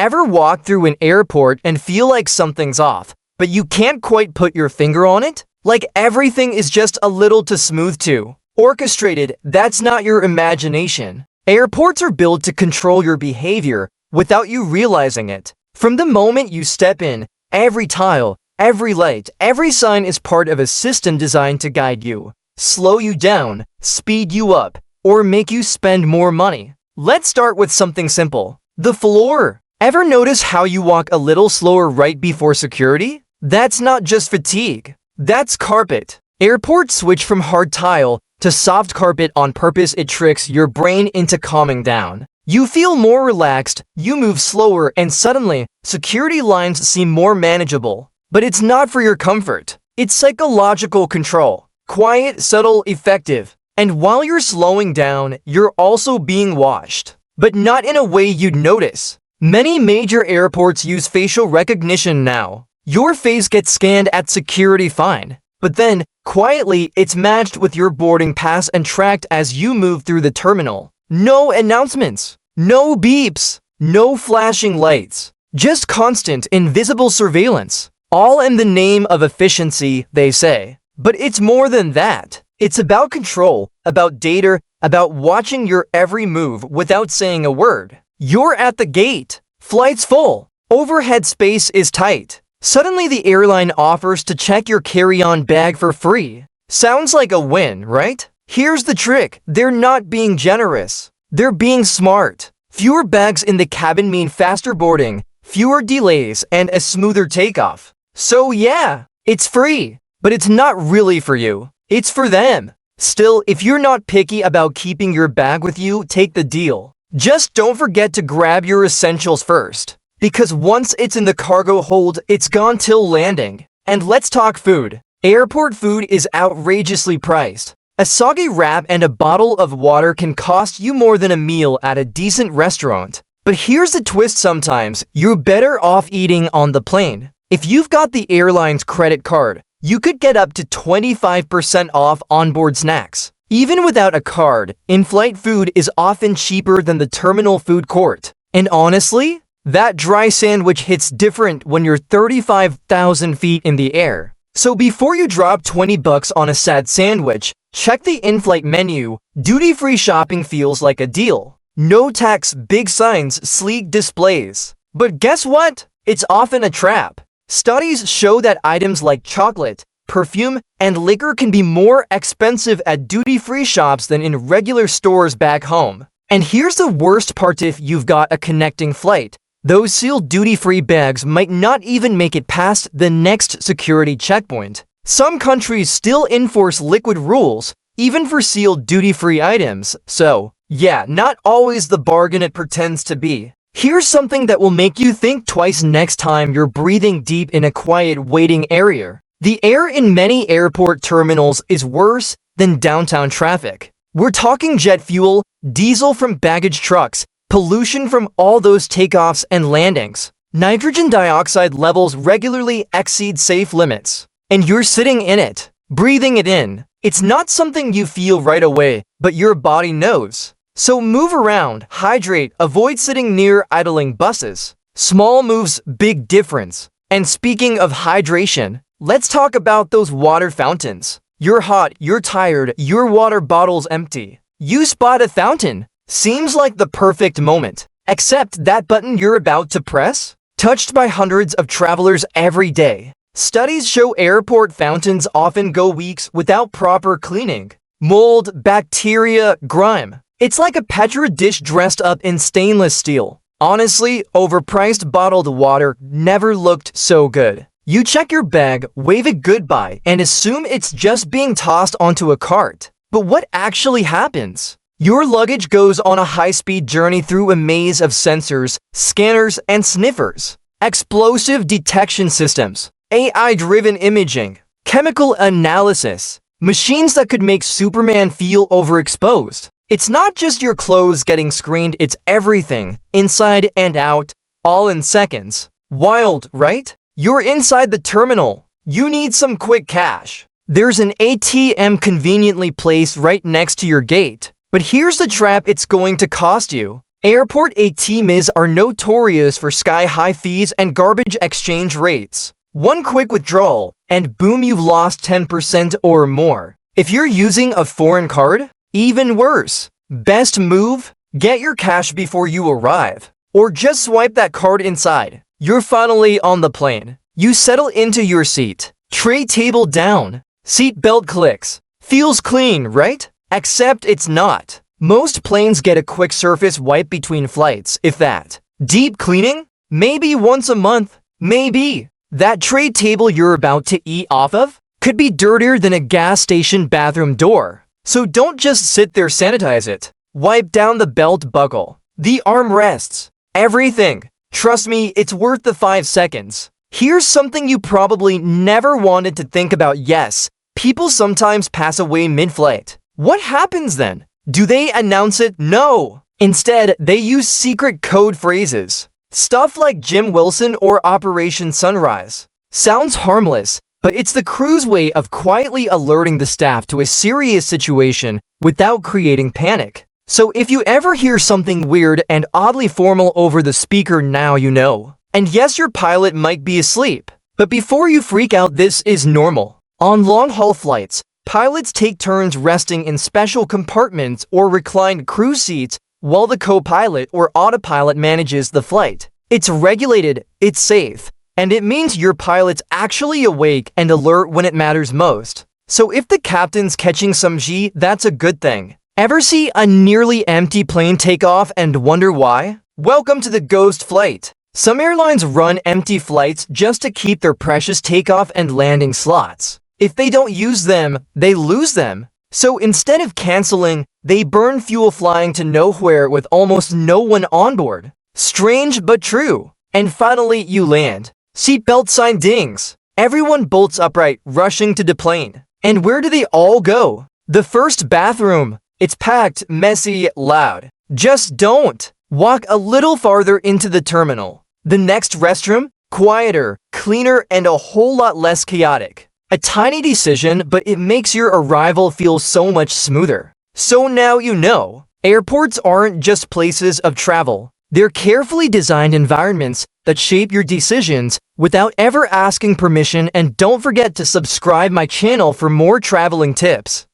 Ever walk through an airport and feel like something's off, but you can't quite put your finger on it? Like everything is just a little too smooth to orchestrated. That's not your imagination. Airports are built to control your behavior without you realizing it. From the moment you step in, every tile, every light, every sign is part of a system designed to guide you, slow you down, speed you up, or make you spend more money. Let's start with something simple. The floor. Ever notice how you walk a little slower right before security? That's not just fatigue. That's carpet. Airports switch from hard tile to soft carpet on purpose. It tricks your brain into calming down. You feel more relaxed, you move slower, and suddenly, security lines seem more manageable. But it's not for your comfort. It's psychological control. Quiet, subtle, effective. And while you're slowing down, you're also being watched. But not in a way you'd notice. Many major airports use facial recognition now. Your face gets scanned at security fine. But then, quietly, it's matched with your boarding pass and tracked as you move through the terminal. No announcements. No beeps. No flashing lights. Just constant, invisible surveillance. All in the name of efficiency, they say. But it's more than that. It's about control, about data, about watching your every move without saying a word. You're at the gate. Flight's full. Overhead space is tight. Suddenly the airline offers to check your carry-on bag for free. Sounds like a win, right? Here's the trick. They're not being generous. They're being smart. Fewer bags in the cabin mean faster boarding, fewer delays, and a smoother takeoff. So yeah, it's free. But it's not really for you. It's for them. Still, if you're not picky about keeping your bag with you, take the deal. Just don't forget to grab your essentials first. Because once it's in the cargo hold, it's gone till landing. And let's talk food. Airport food is outrageously priced. A soggy wrap and a bottle of water can cost you more than a meal at a decent restaurant. But here's the twist: sometimes you're better off eating on the plane. If you've got the airline's credit card, you could get up to 25% off onboard snacks. Even without a card, in-flight food is often cheaper than the terminal food court. And honestly, that dry sandwich hits different when you're 35,000 feet in the air. So before you drop $20 on a sad sandwich, check the in-flight menu. Duty-free shopping feels like a deal. No tax, big signs, sleek displays. But guess what? It's often a trap. Studies show that items like chocolate, perfume, and liquor can be more expensive at duty-free shops than in regular stores back home. And here's the worst part: if you've got a connecting flight, those sealed duty-free bags might not even make it past the next security checkpoint. Some countries still enforce liquid rules, even for sealed duty-free items. So, yeah, not always the bargain it pretends to be. Here's something that will make you think twice next time you're breathing deep in a quiet waiting area. The air in many airport terminals is worse than downtown traffic. We're talking jet fuel, diesel from baggage trucks, pollution from all those takeoffs and landings. Nitrogen dioxide levels regularly exceed safe limits. And you're sitting in it, breathing it in. It's not something you feel right away, but your body knows. So move around, hydrate, avoid sitting near idling buses. Small moves, big difference. And speaking of hydration, let's talk about those water fountains. You're hot, you're tired, your water bottle's empty. You spot a fountain. Seems like the perfect moment. Except that button you're about to press? Touched by hundreds of travelers every day. Studies show airport fountains often go weeks without proper cleaning. Mold, bacteria, grime. It's like a Petri dish dressed up in stainless steel. Honestly, overpriced bottled water never looked so good. You check your bag, wave it goodbye, and assume it's just being tossed onto a cart. But what actually happens? Your luggage goes on a high-speed journey through a maze of sensors, scanners, and sniffers. Explosive detection systems, AI-driven imaging, chemical analysis, machines that could make Superman feel overexposed. It's not just your clothes getting screened, it's everything, inside and out, all in seconds. Wild, right? You're inside the terminal. You need some quick cash. There's an ATM conveniently placed right next to your gate. But here's the trap: it's going to cost you. Airport ATMs are notorious for sky-high fees and garbage exchange rates. One quick withdrawal, and boom, you've lost 10% or more. If you're using a foreign card, even worse. Best move? Get your cash before you arrive. Or just swipe that card inside. You're finally on the plane. You settle into your seat. Tray table down. Seat belt clicks. Feels clean, right? Except it's not. Most planes get a quick surface wipe between flights, if that. Deep cleaning? Maybe once a month. Maybe. That tray table you're about to eat off of could be dirtier than a gas station bathroom door. So don't just sit there, sanitize it. Wipe down the belt buckle, the armrests, everything. Trust me, it's worth the 5 seconds. Here's something you probably never wanted to think about. Yes, people sometimes pass away mid-flight. What happens then? Do they announce it? No. Instead, they use secret code phrases. Stuff like Jim Wilson or Operation Sunrise. Sounds harmless, but it's the crew's way of quietly alerting the staff to a serious situation without creating panic. So if you ever hear something weird and oddly formal over the speaker, now you know. And yes, your pilot might be asleep. But before you freak out, this is normal. On long-haul flights, pilots take turns resting in special compartments or reclined crew seats while the co-pilot or autopilot manages the flight. It's regulated, it's safe, and it means your pilot's actually awake and alert when it matters most. So if the captain's catching some G, that's a good thing. Ever see a nearly empty plane take off and wonder why? Welcome to the ghost flight. Some airlines run empty flights just to keep their precious takeoff and landing slots. If they don't use them, they lose them. So instead of canceling, they burn fuel flying to nowhere with almost no one on board. Strange but true. And finally, you land. Seatbelt sign dings. Everyone bolts upright, rushing to the plane. And where do they all go? The first bathroom. It's packed, messy, loud. Just don't. Walk a little farther into the terminal. The next restroom? Quieter, cleaner, and a whole lot less chaotic. A tiny decision, but it makes your arrival feel so much smoother. So now you know, airports aren't just places of travel. They're carefully designed environments that shape your decisions without ever asking permission. And don't forget to subscribe my channel for more traveling tips.